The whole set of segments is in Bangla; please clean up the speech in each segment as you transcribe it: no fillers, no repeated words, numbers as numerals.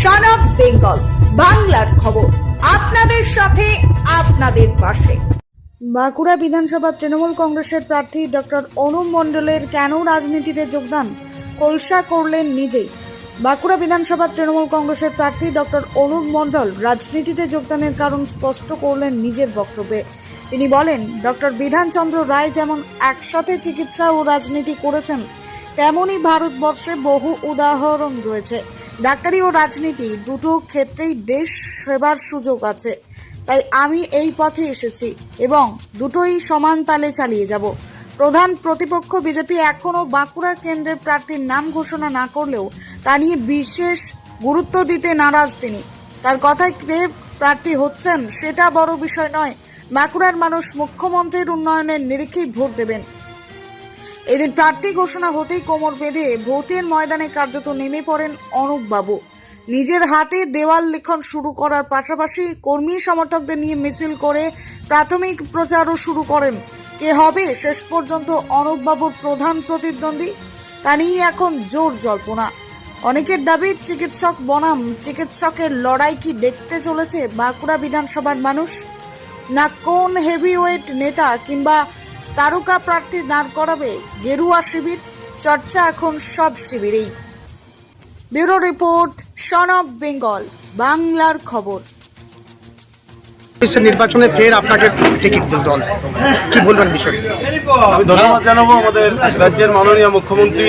সন অফ বেঙ্গল বাংলার খবর, আপনাদের সাথে আপনাদের পাশে। বাঁকুড়া বিধানসভা তৃণমূল কংগ্রেসের প্রার্থী ডক্টর অনুপ মণ্ডলের কেন রাজনীতিতে যোগদান খোলসা করলেন নিজেই। বাঁকুড়া বিধানসভা তৃণমূল কংগ্রেসের প্রার্থী ডক্টর অনুপ মণ্ডল রাজনীতিতে যোগদানের কারণ স্পষ্ট করলেন নিজের বক্তব্যে। তিনি বলেন, ডক্টর বিধানচন্দ্র রায় যেমন একসাথে চিকিৎসা ও রাজনীতি করেছেন, তেমনই ভারতবর্ষে বহু উদাহরণ রয়েছে। ডাক্তারি ও রাজনীতি দুটো ক্ষেত্রেই দেশ সেবার সুযোগ আছে। তাই আমি এই পথে এসেছি এবং দুটোই সমান তালে চালিয়ে যাব। প্রধান প্রতিপক্ষ বিজেপি এখনও বাঁকুড়া কেন্দ্রের প্রার্থীর নাম ঘোষণা না করলেও তা নিয়ে বিশেষ গুরুত্ব দিতে নারাজ তিনি। তার কথায় কে প্রার্থী হচ্ছেন সেটা বড় বিষয় নয়, বাঁকুড়ার মানুষ মুখ্যমন্ত্রীর উন্নয়নের নিরিখেই ভোট দেবেন। এদিন প্রার্থী ঘোষণা হতেই কোমর বেঁধে ভোটের ময়দানে কার্যত নেমে পড়েন অনুপবাবু। নিজের হাতে দেওয়াল লিখন শুরু করার পাশাপাশি কর্মী সমর্থকদের নিয়ে মিছিল করে প্রাথমিক প্রচারও শুরু করেন। কে হবে শেষ পর্যন্ত অনুপবাবুর প্রধান প্রতিদ্বন্দ্বী তা নিয়ে এখন জোর জল্পনা। অনেকের দাবি, চিকিৎসক বনাম চিকিৎসকের লড়াই কি দেখতে চলেছে বাঁকুড়া বিধানসভার মানুষ, না কোন হেভিওয়েট নেতা কিংবা তারকা প্রার্থী দাঁড় করাবে গেরুয়া শিবির? চর্চা এখন সব শিবিরেই। Bureau report, son of Bengal বাংলার খবর। নির্বাচনে ফের আপনাকে টিকিট দিল দল, কি বলবেন বিষয়? আমি ধন্যবাদ জানাবো আমাদের রাজ্যের মাননীয় মুখ্যমন্ত্রী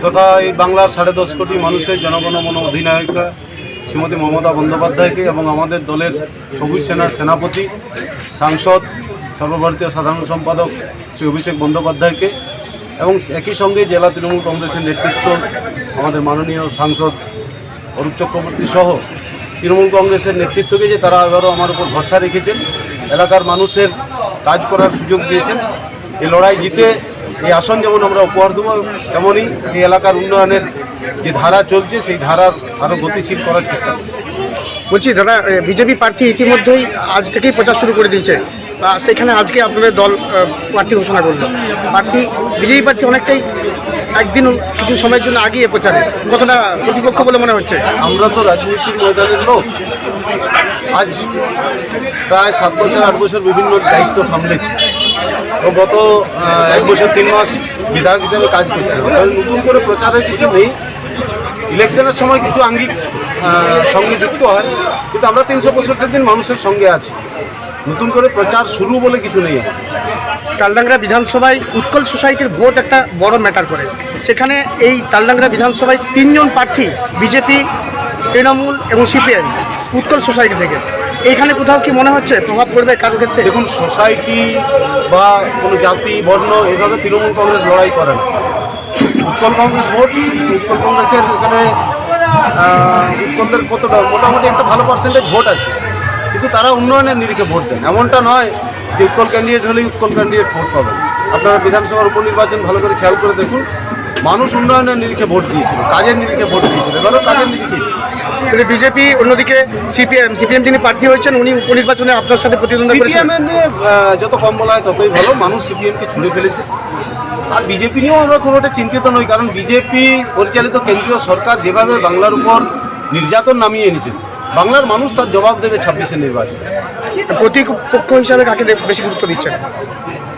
তথা এই বাংলার 10.5 কোটি মানুষের জনগণমন অধিনায়িকা শ্রীমতী মমতা বন্দ্যোপাধ্যায়কে এবং আমাদের দলের সবুজ সেনার সেনাপতি, সাংসদ, সর্বভারতীয় সাধারণ সম্পাদক শ্রী অভিষেক বন্দ্যোপাধ্যায়কে এবং একই সঙ্গে জেলা তৃণমূল কংগ্রেসের নেতৃত্ব আমাদের মাননীয় সাংসদ অরূপ চক্রবর্তী সহ তৃণমূল কংগ্রেসের নেতৃত্বকে যে তারা এবারও আমার উপর ভরসা রেখেছেন, এলাকার মানুষের কাজ করার সুযোগ দিয়েছেন। এই লড়াই জিতে এই আসন যেমন আমরা উপহার দেবো, তেমনই এই এলাকার উন্নয়নের যে ধারা চলছে সেই ধারার আরও গতিশীল করার চেষ্টা করব। বলছি দাদা, বিজেপি প্রার্থী ইতিমধ্যেই আজ থেকেই প্রচার শুরু করে দিয়েছে, সেখানে আজকে আপনাদের দল প্রার্থী ঘোষণা করলো। বিজেপি প্রার্থী অনেকটাই একদিন কিছু সময়ের জন্য আগিয়ে প্রচারে, কতটা প্রতিপক্ষ বলে মনে হচ্ছে? আমরা তো রাজনীতির ময়দানের লোক, আজ প্রায় 7 বছর 8 বছর বিভিন্ন দায়িত্ব সামলেছি এবং গত 1 বছর 3 মাস বিধায়ক হিসেবে কাজ করছিলাম। নতুন করে প্রচারের কিছু নেই, ইলেকশনের সময় কিছু আঙ্গিক সঙ্গে যুক্ত হয়, কিন্তু আমরা 365 দিন মানুষের সঙ্গে আছি। নতুন করে প্রচার শুরু বলে কিছু নেই। তালডাংরা বিধানসভায় উৎকল সোসাইটির ভোট একটা বড় ম্যাটার করে। সেখানে এই তালডাংরা বিধানসভায় 3 জন প্রার্থী বিজেপি, তৃণমূল এবং সিপিএম উৎকল সোসাইটি থেকে। এইখানে কোথাও কি মনে হচ্ছে প্রভাব পড়বে কারোর ক্ষেত্রে? দেখুন, সোসাইটি বা কোনো জাতি বর্ণ এভাবে তৃণমূল কংগ্রেস লড়াই করে না। উৎকল কংগ্রেস ভোট, উৎকল কংগ্রেসের এখানে উৎকলদের কতটা মোটামুটি একটা ভালো পার্সেন্টেজ ভোট আছে, কিন্তু তারা উন্নয়নের নিরিখে ভোট দেন। এমনটা নয় যে উৎকল ক্যান্ডিডেট হলেই উৎকল ক্যান্ডিডেট ভোট পাবেন। আপনারা বিধানসভার উপনির্বাচন ভালো করে খেয়াল করে দেখুন, মানুষ উন্নয়নের নিরিখে ভোট দিয়েছিল, কাজের নিরিখে ভোট দিয়েছিল, এবারও কাজের নিরিখে। কিন্তু বিজেপি, অন্যদিকে সিপিএম যিনি প্রার্থী হয়েছেন উনি উপনির্বাচনে আপনার সাথে প্রতিদ্বন্দ্বিতা করেছেন। সিপিএম নিয়ে যত কম বলা হয় ততই ভালো, মানুষ সিপিএমকে ছুঁড়ে ফেলেছে। আর বিজেপি নিয়েও আমরা কোনো একটা চিন্তিত নই, কারণ বিজেপি পরিচালিত কেন্দ্রীয় সরকার যেভাবে বাংলার উপর নির্যাতন নামিয়ে এনেছেন, বাংলার মানুষ তার জবাব দেবে 26-এর নির্বাচনে। প্রতিপক্ষ হিসাবে কাকে বেশি গুরুত্ব দিচ্ছেন?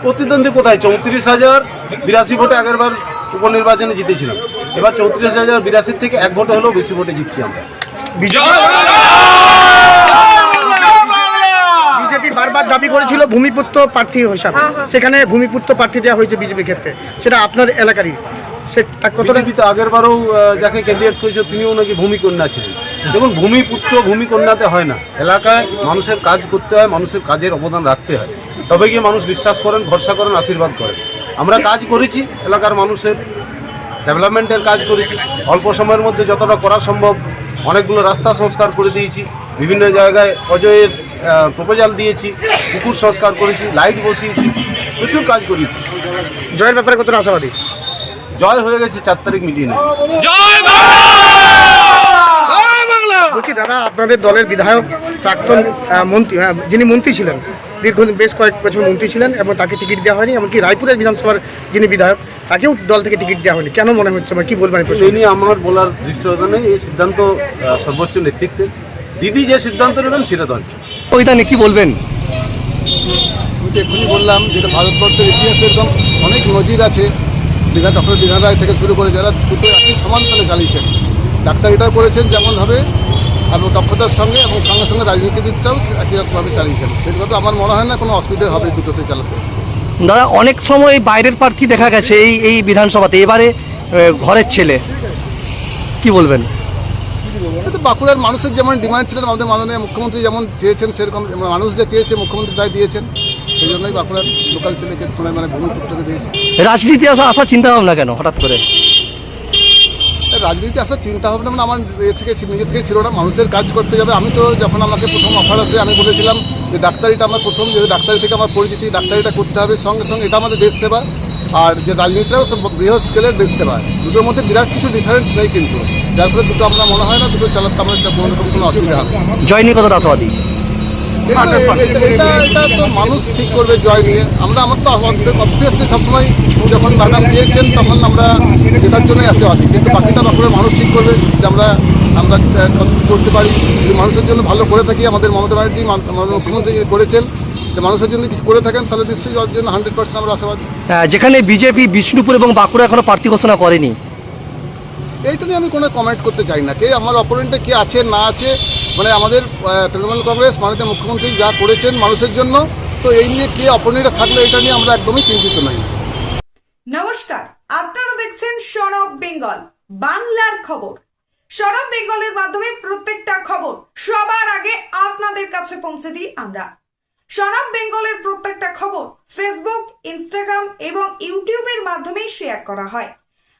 প্রতিদ্বন্দ্বী কোথায়? 34,082 ভোটে আগেরবার উপনির্বাচনে জিতেছিলাম, এবার 34,082 থেকে 1 ভোটে হলেও বেশি ভোটে জিতছি আমরা। বিজেপি বারবার দাবি করেছিল ভূমিপুত্র প্রার্থী হিসাবে, সেখানে ভূমিপুত্র প্রার্থী দেওয়া হয়েছে বিজেপির ক্ষেত্রে, সেটা আপনার এলাকারই। বিজেপি আগেরবারও যাকে ক্যান্ডিডেট করেছে তিনিও নাকি ভূমিকন্যা ছিলেন। দেখুন, ভূমিপুত্র ভূমিকন্যাতে হয় না, এলাকায় মানুষের কাজ করতে হয়, মানুষের কাজের অবদান রাখতে হয়, তবে গিয়ে মানুষ বিশ্বাস করেন, ভরসা করেন, আশীর্বাদ করেন। আমরা কাজ করেছি, এলাকার মানুষের ডেভেলপমেন্টের কাজ করেছি, অল্প সময়ের মধ্যে যতটা করা সম্ভব অনেকগুলো রাস্তা সংস্কার করে দিয়েছি, বিভিন্ন জায়গায় অজয়ের প্রপোজাল দিয়েছি, পুকুর সংস্কার করেছি, লাইট বসিয়েছি, প্রচুর কাজ করেছি। জয়ের ব্যাপারে কতটা আশাবাদী? জয় হয়ে গেছে 4 তারিখ মিটিংয়ে। বলছি দাদা, আপনাদের দলের বিধায়ক প্রাক্তন মন্ত্রী, যিনি মন্ত্রী ছিলেন, দীর্ঘদিন বেশ কয়েক বছর মন্ত্রী ছিলেন এবং তাকে টিকিট দেওয়া হয়নি, এমনকি রায়পুরের বিধানসভার যিনি বিধায়ক তাকেও দল থেকে টিকিট দেওয়া হয়নি। কেন মনে হচ্ছে বা কী বলবেন এই প্রশ্নে? এই নিয়ে আমার বলার দৃষ্টতা নেই, এই সিদ্ধান্ত সর্বোচ্চ নেতৃত্বের। দিদি যে সিদ্ধান্ত নেবেন সেটা দরকার। ওইটা নিয়ে কি বলবেন? আমি তো এক্ষুনি বললাম যেটা ভারতবর্ষের ইতিহাসে এরকম অনেক নজির আছে। ডক্টর দীঘা রায় থেকে শুরু করে যারা দুটো একই সমানতালে চালিয়েছেন, ডাক্তারিটাও করেছেন যেমনভাবে এবং দক্ষতার সঙ্গে, এবং সঙ্গে সঙ্গে রাজনীতিবিদটাও একই রকমভাবে চালিয়েছেন। সেটা তো আমার মনে হয় না কোনো অসুবিধা হবে দুটোতে চালাতে। দাদা, অনেক সময় বাইরের প্রার্থী দেখা গেছে এই বিধানসভাতে, এবারে ঘরের ছেলে, কি বলবেন? কিন্তু বাঁকুড়ার মানুষের যেমন ডিমান্ড ছিল, আমাদের মাননীয় মুখ্যমন্ত্রী যেমন চেয়েছেন সেরকম মানুষ যা চেয়েছে মুখ্যমন্ত্রী তাই দিয়েছেন। সেই জন্যই বাঁকুড়ার লোকাল ছেলেকে মানে ভূমিপুত্রকে দিয়েছে। রাজনীতি আসার চিন্তা ভাবনা কেন হঠাৎ করে? রাজনীতি আসার চিন্তা ভাবনা মানে আমার নিজের থেকে ছিল না, মানুষের কাজ করতে যাবে। আমি তো যখন আমাকে প্রথম অফার আসে আমি বলেছিলাম যে ডাক্তারিটা আমার প্রথম, যে ডাক্তারি থেকে আমার পরিচিতি, ডাক্তারিটা করতে হবে, সঙ্গে সঙ্গে এটা আমাদের দেশ সেবা, আর যে রাজনীতিটাও একটা বৃহৎ স্কেলের দেশ সেবা। দুটোর মধ্যে বিরাট কিছু ডিফারেন্স নেই, কিন্তু যার ফলে দুটো আমরা মনে হয় না দুটো চালাতে আমার কোনো অসুবিধা হবে। জয় নিয়ে কতটা আশাবাদী? এটা তো মানুষ ঠিক করবে জয় নিয়ে। আমার তো অবভিয়াসলি সবসময় যখন ম্যাডাম দিয়েছেন তখন আমরা জেতার জন্যই আশাবাদী, কিন্তু বাকিটা বাঁকুড়ার মানুষ ঠিক করবে যে আমরা করতে পারি। যদি মানুষের জন্য ভালো করে থাকি, আমাদের মমতা ব্যানার্জি মুখ্যমন্ত্রী করেছেন, যে মানুষের জন্য কিছু করে থাকেন তাহলে নিশ্চয়ই ওর জন্য 100% আমরা আশাবাদী। যেখানে বিজেপি বিষ্ণুপুর এবং বাঁকুড়া এখনো প্রার্থী ঘোষণা করেনি, এইটা নিয়ে আমি কোনো কমেন্ট করতে চাই না। কে আমার অপোনেন্টে কে আছে না আছে, মানে আমাদের তৃণমূল কংগ্রেস মাননীয় মুখ্যমন্ত্রী যা করেছেন মানুষের জন্য, তো এই নিয়ে কে অপোনেন্টে থাকলে এটা নিয়ে আমরা একদমই চিন্তিত নই। নমস্কার, আপনারা দেখছেন সন অফ বেঙ্গল বাংলার খবর। সন অফ বেঙ্গলের মাধ্যমে প্রত্যেকটা খবর সবার আগে আপনাদের কাছে পৌঁছে দিই আমরা। সন অফ বেঙ্গলের প্রত্যেকটা খবর ফেসবুক, ইনস্টাগ্রাম এবং ইউটিউবের মাধ্যমে শেয়ার করা হয়।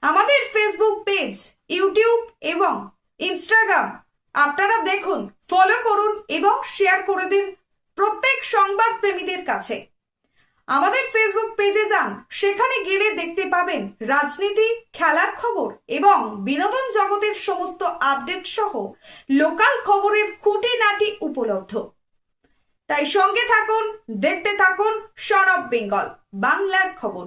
আমাদের ফেসবুক পেজ, ইউটিউব এবং ইনস্টাগ্রাম আপনারা দেখুন, ফলো করুন এবং শেয়ার করে দিন প্রত্যেক সংবাদ প্রেমীদের কাছে। আমাদের ফেসবুক পেজে যান, সেখানে গেলে দেখতে পাবেন রাজনীতি, খেলার খবর এবং বিনোদন জগতের সমস্ত আপডেট সহ লোকাল খবরের খুঁটিনাটি উপলব্ধ। তাই সঙ্গে থাকুন, দেখতে থাকুন সন অফ বেঙ্গল বাংলার খবর।